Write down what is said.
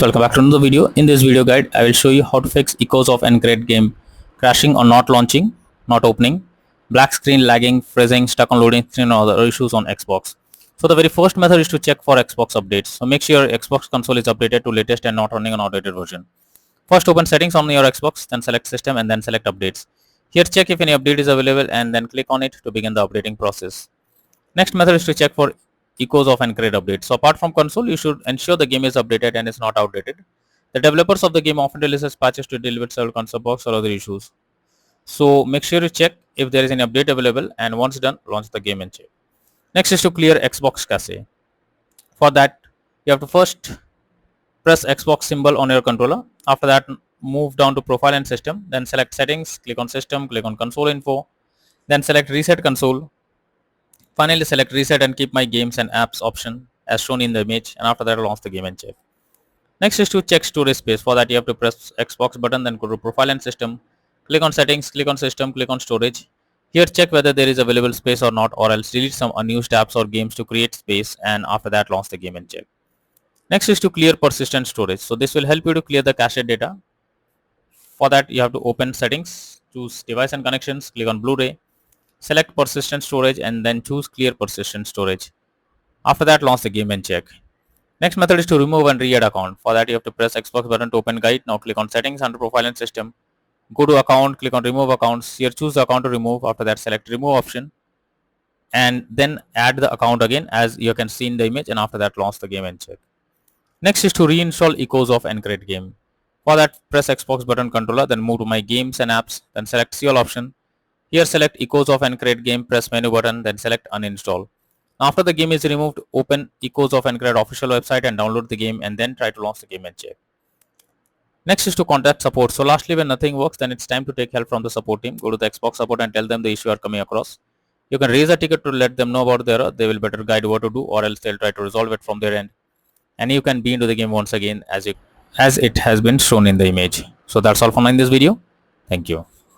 guys, welcome back to another video. In this video guide, I will show you how to fix Echoes of Aincrad game crashing or not launching, not opening, black screen lagging, freezing, stuck on loading screen or other issues on Xbox. So the very first method is to check for Xbox updates. So make sure your Xbox console is updated to latest and not running an outdated version. First open settings on your Xbox, then select system and then select updates. Here check if any update is available and then click on it to begin the updating process. Next method is to check for Echoes of Aincrad update. So apart from console, you should ensure the game is updated and is not outdated. The developers of the game often release patches to deal with several console bugs or other issues. So make sure you check if there is any update available, and once done, launch the game and check. Next is to clear Xbox cache. For that, you have to first press Xbox symbol on your controller. After that, move down to profile and system, then select settings, click on system, click on console info, then select reset console. Finally, select reset and keep my games and apps option as shown in the image, and after that launch the game and check. Next is to check storage space. For that you have to press Xbox button, then go to profile and system, click on settings, click on system, click on storage. Here check whether there is available space or not, or else delete some unused apps or games to create space, and after that launch the game and check. Next is to clear persistent storage. So this will help you to clear the cached data. For that you have to open settings, choose device and connections, click on Blu-ray, select persistent storage and then choose clear persistent storage. After that launch the game and check. Next method is to remove and re-add account. For that you have to press Xbox button to open guide. Now click on settings under profile and system. Go to account, click on remove accounts. Here choose the account to remove. After that select remove option and then add the account again as you can see in the image, and after that launch the game and check. Next is to reinstall Echoes of Aincrad game. For that press Xbox button controller, then move to my games and apps, then select seal option. Here select Echoes of Aincrad game, press menu button, then select uninstall. After the game is removed, open Echoes of Aincrad official website and download the game, and then try to launch the game and check. Next is to contact support. So lastly, when nothing works, then it's time to take help from the support team. Go to the Xbox support and tell them the issue you are coming across. You can raise a ticket to let them know about the error. They will better guide what to do, or else they'll try to resolve it from their end. And you can be into the game once again as it has been shown in the image. So that's all from in this video. Thank you.